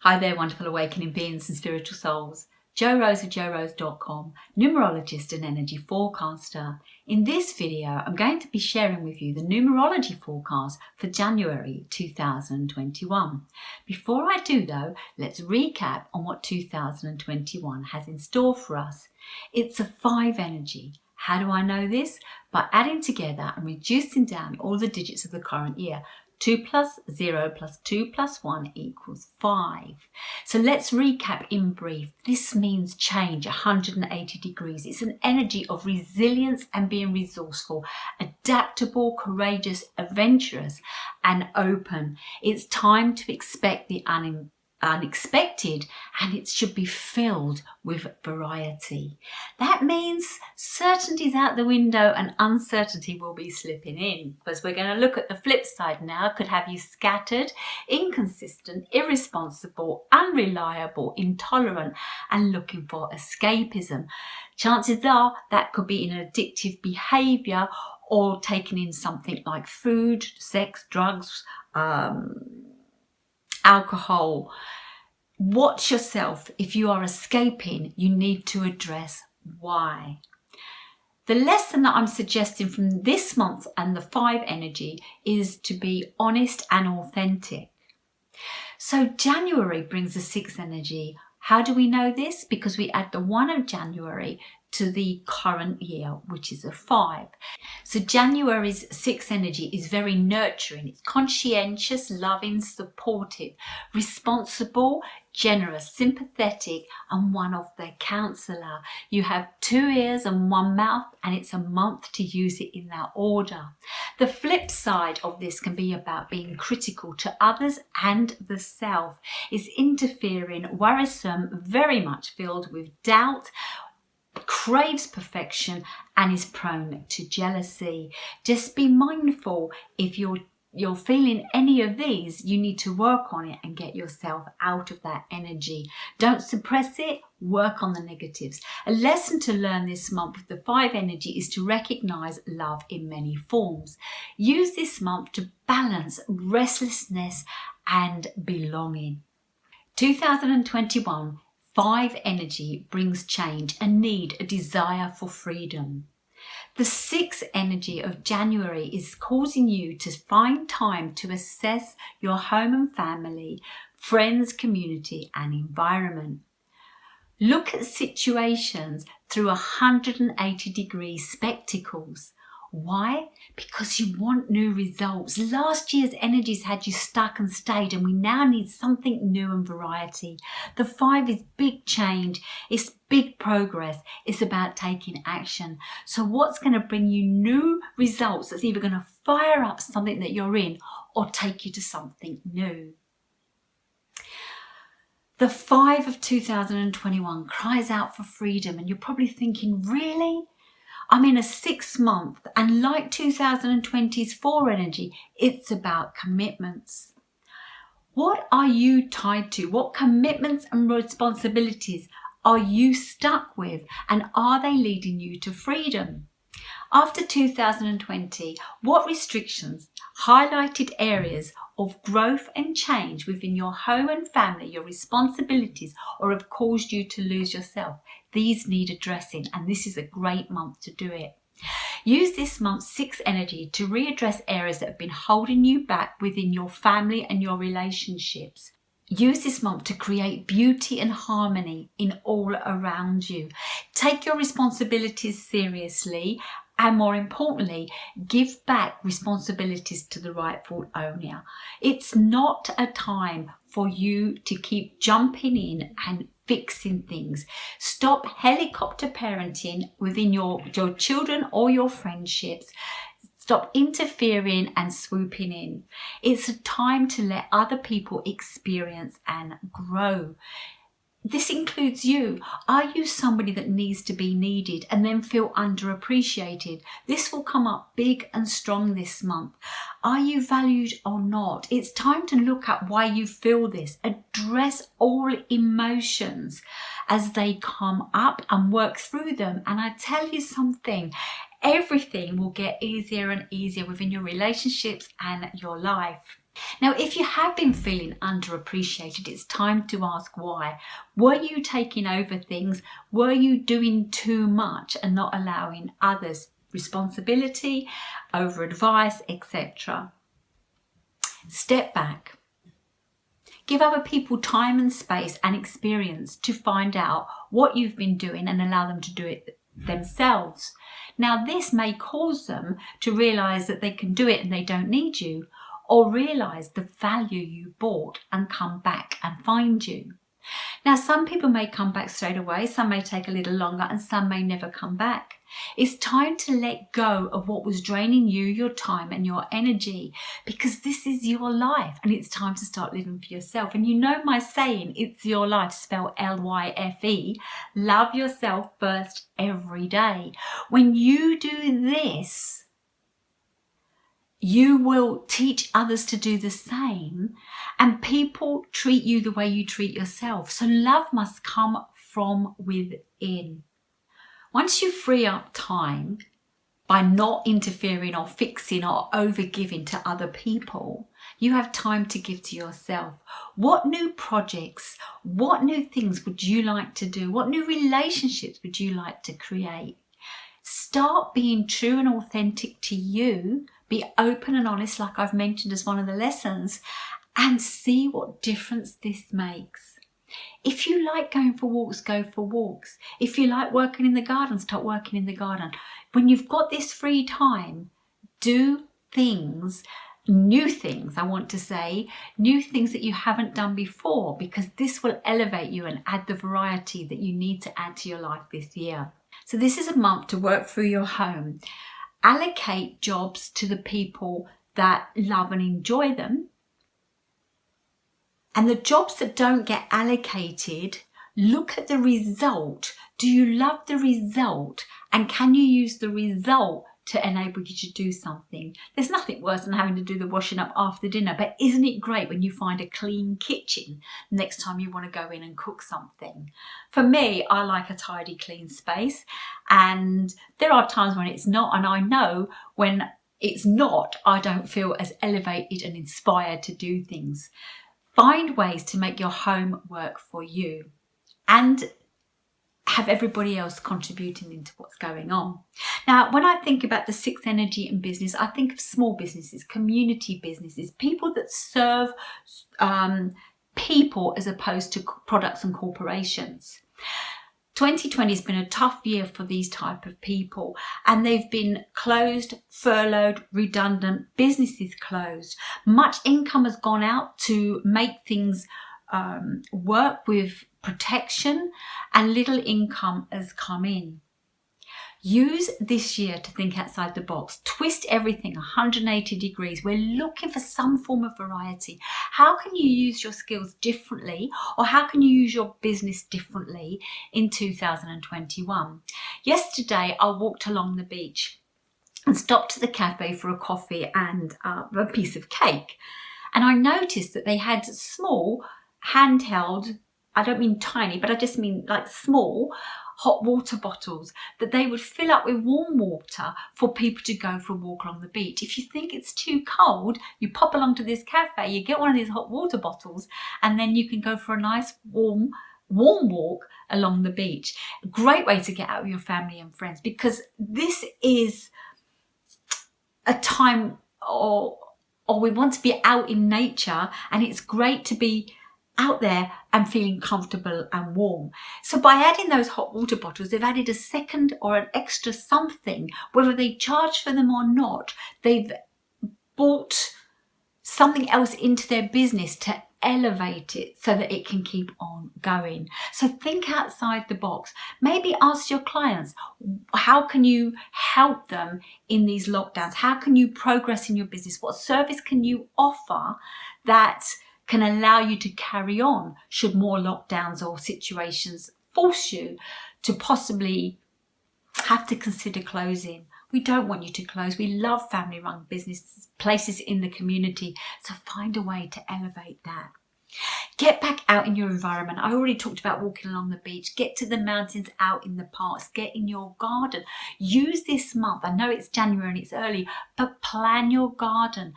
Hi there, wonderful awakening beings and spiritual souls. Jo Rose of JoRose.com, numerologist and energy forecaster. In this video, I'm going to be sharing with you the numerology forecast for January 2021. Before I do though, let's recap on what 2021 has in store for us. It's a 5 energy. How do I know this? By adding together and reducing down all the digits of the current year. 2 plus 0 plus 2 plus 1 equals 5. So let's recap in brief. This means change 180 degrees. It's an energy of resilience and being resourceful, adaptable, courageous, adventurous and open. It's time to expect the unexpected, and it should be filled with variety. That means certainty's out the window and uncertainty will be slipping in, because we're going to look at the flip side now. Could have you scattered, inconsistent, irresponsible, unreliable, intolerant and looking for escapism. Chances are that could be an addictive behaviour or taking in something like food, sex, drugs, alcohol. Watch yourself. If you are escaping, you need to address why. The lesson that I'm suggesting from this month and the 5 energy is to be honest and authentic. So January brings the 6 energy. How do we know this? Because we add the 1 of January to the current year, which is a 5. So January's 6 energy is very nurturing. It's conscientious, loving, supportive, responsible, generous, sympathetic and one of their counsellor. You have 2 ears and 1 mouth, and it's a month to use it in that order. The flip side of this can be about being critical to others and the self. It's interfering, worrisome, very much filled with doubt, craves perfection and is prone to jealousy. Just be mindful. If you're feeling any of these, you need to work on it and get yourself out of that energy. Don't suppress it, work on the negatives. A lesson to learn this month with the 5 energy is to recognize love in many forms. Use this month to balance restlessness and belonging. 2021 5 energy brings change, a need, a desire for freedom. The 6 energy of January is causing you to find time to assess your home and family, friends, community and environment. Look at situations through 180-degree spectacles. Why? Because you want new results. Last year's energies had you stuck and stayed, and we now need something new and variety. The 5 is big change. It's big progress. It's about taking action. So what's going to bring you new results that's either going to fire up something that you're in or take you to something new? The 5 of 2021 cries out for freedom, and you're probably thinking, really? I'm in a 6 month, and like 2020's 4 energy, it's about commitments. What are you tied to? What commitments and responsibilities are you stuck with, and are they leading you to freedom? After 2020, what restrictions, highlighted areas of growth and change within your home and family, your responsibilities, or have caused you to lose yourself? These need addressing, and this is a great month to do it. Use this month's 6 energy to readdress areas that have been holding you back within your family and your relationships. Use this month to create beauty and harmony in all around you. Take your responsibilities seriously, and more importantly, give back responsibilities to the rightful owner. It's not a time for you to keep jumping in and fixing things. Stop helicopter parenting within your children or your friendships. Stop interfering and swooping in. It's a time to let other people experience and grow. This includes you. Are you somebody that needs to be needed and then feel underappreciated? This will come up big and strong this month. Are you valued or not? It's time to look at why you feel this. Address all emotions as they come up and work through them. And I tell you something, everything will get easier and easier within your relationships and your life. Now, if you have been feeling underappreciated, it's time to ask why. Were you taking over things? Were you doing too much and not allowing others responsibility, over advice, etc.? Step back. Give other people time and space and experience to find out what you've been doing and allow them to do it themselves. Now, this may cause them to realise that they can do it and they don't need you, or realise the value you brought and come back and find you. Now, some people may come back straight away, some may take a little longer, and some may never come back. It's time to let go of what was draining you, your time and your energy, because this is your life and it's time to start living for yourself. And you know my saying, it's your life, spelled L-Y-F-E. Love yourself first every day. When you do this, you will teach others to do the same, and people treat you the way you treat yourself. So love must come from within. Once you free up time by not interfering or fixing or overgiving to other people, you have time to give to yourself. What new projects, what new things would you like to do? What new relationships would you like to create? Start being true and authentic to you. Be open and honest, like I've mentioned as one of the lessons, and see what difference this makes. If you like going for walks, go for walks. If you like working in the garden, start working in the garden. When you've got this free time, do things, new things, I want to say, new things that you haven't done before, because this will elevate you and add the variety that you need to add to your life this year. So this is a month to work through your home. Allocate jobs to the people that love and enjoy them. And the jobs that don't get allocated, look at the result. Do you love the result? And can you use the result to enable you to do something? There's nothing worse than having to do the washing up after dinner, but isn't it great when you find a clean kitchen next time you want to go in and cook something? For me, I like a tidy, clean space, and there are times when it's not, and I know when it's not, I don't feel as elevated and inspired to do things. Find ways to make your home work for you and have everybody else contributing into what's going on. Now, when I think about the sixth energy in business, I think of small businesses, community businesses, people that serve people as opposed to products and corporations. 2020 has been a tough year for these type of people, and they've been closed, furloughed, redundant, businesses closed. Much income has gone out to make things work with protection, and little income has come in. Use this year to think outside the box. Twist everything 180 degrees. We're looking for some form of variety. How can you use your skills differently, or how can you use your business differently in 2021? Yesterday, I walked along the beach and stopped to the cafe for a coffee and a piece of cake. And I noticed that they had small handheld, I don't mean tiny, but I just mean like small hot water bottles that they would fill up with warm water for people to go for a walk along the beach. If you think it's too cold, you pop along to this cafe, you get one of these hot water bottles, and then you can go for a nice warm walk along the beach. A great way to get out with your family and friends, because this is a time or we want to be out in nature, and it's great to be out there and feeling comfortable and warm. So by adding those hot water bottles, they've added a second or an extra something, whether they charge for them or not. They've bought something else into their business to elevate it so that it can keep on going. So think outside the box. Maybe ask your clients, how can you help them in these lockdowns? How can you progress in your business? What service can you offer that can allow you to carry on should more lockdowns or situations force you to possibly have to consider closing? We don't want you to close. We love family-run businesses, places in the community. So find a way to elevate that. Get back out in your environment. I already talked about walking along the beach. Get to the mountains, out in the parks. Get in your garden. Use this month. I know it's January and it's early, but plan your garden.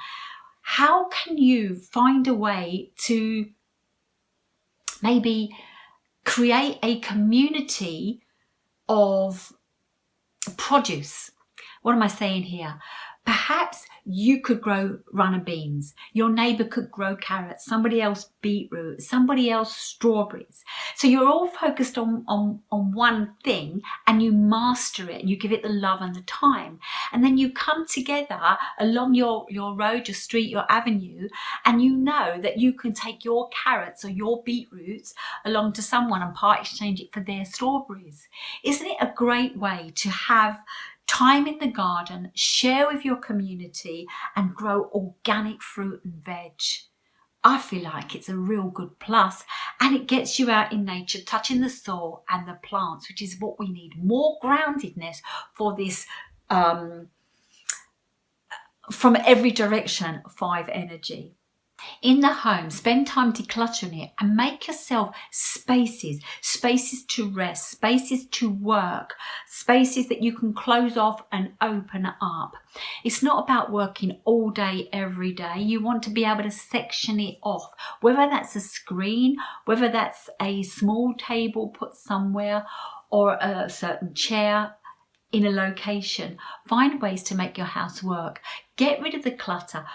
How can you find a way to maybe create a community of produce? What am I saying here? Perhaps you could grow runner beans, your neighbour could grow carrots, somebody else beetroot, somebody else strawberries. So you're all focused on one thing, and you master it, and you give it the love and the time. And then you come together along your road, your street, your avenue, and you know that you can take your carrots or your beetroots along to someone and part exchange it for their strawberries. Isn't it a great way to have time in the garden, share with your community, and grow organic fruit and veg? I feel like it's a real good plus, and it gets you out in nature, touching the soil and the plants, which is what we need. More groundedness for this from every direction 5 energy. In the home, spend time decluttering it and make yourself spaces to rest, spaces to work, spaces that you can close off and open up. It's not about working all day, every day. You want to be able to section it off, whether that's a screen, whether that's a small table put somewhere, or a certain chair in a location. Find ways to make your house work. Get rid of the clutter.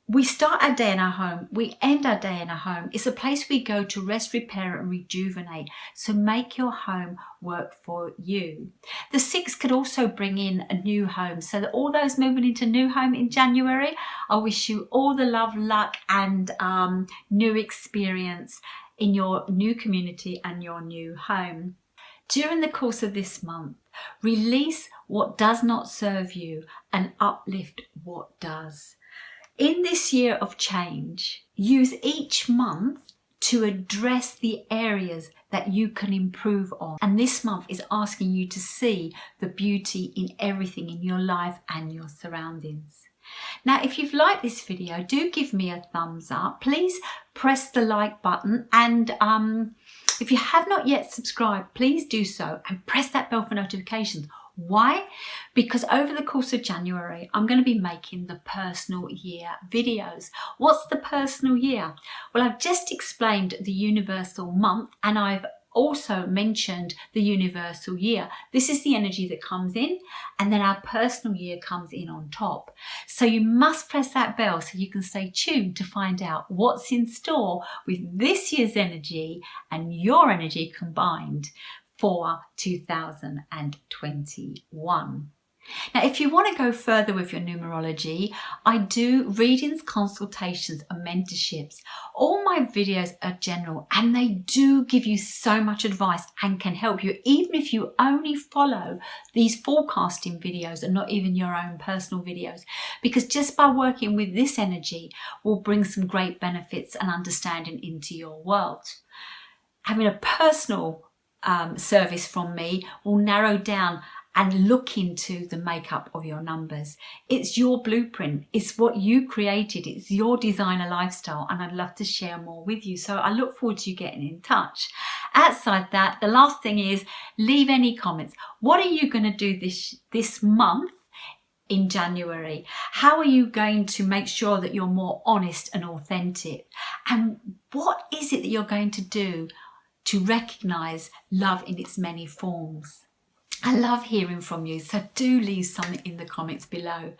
We start our day in our home, we end our day in our home. It's a place we go to rest, repair and rejuvenate. So make your home work for you. The 6 could also bring in a new home. So that all those moving into new home in January, I wish you all the love, luck and new experience in your new community and your new home. During the course of this month, release what does not serve you and uplift what does. In this year of change, use each month to address the areas that you can improve on. And this month is asking you to see the beauty in everything in your life and your surroundings. Now, if you've liked this video, do give me a thumbs up. Please press the like button, and if you have not yet subscribed, please do so and press that bell for notifications. Why? Because over the course of January, I'm going to be making the personal year videos. What's the personal year? Well, I've just explained the universal month, and I've also mentioned the universal year. This is the energy that comes in, and then our personal year comes in on top. So you must press that bell so you can stay tuned to find out what's in store with this year's energy and your energy combined for 2021. Now, if you want to go further with your numerology, I do readings, consultations and mentorships. All my videos are general, and they do give you so much advice and can help you, even if you only follow these forecasting videos and not even your own personal videos, because just by working with this energy will bring some great benefits and understanding into your world. Having a personal service from me will narrow down and look into the makeup of your numbers. It's your blueprint, it's what you created, it's your designer lifestyle, and I'd love to share more with you. So I look forward to you getting in touch. Outside that, the last thing is leave any comments. What are you going to do this month in January? How are you going to make sure that you're more honest and authentic? And what is it that you're going to do to recognize love in its many forms? I love hearing from you, so do leave something in the comments below.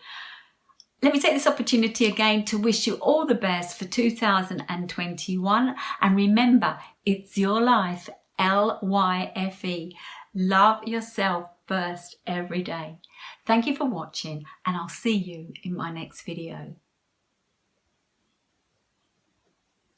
Let me take this opportunity again to wish you all the best for 2021, and remember, it's your life, LYFE. Love yourself first every day. Thank you for watching, and I'll see you in my next video.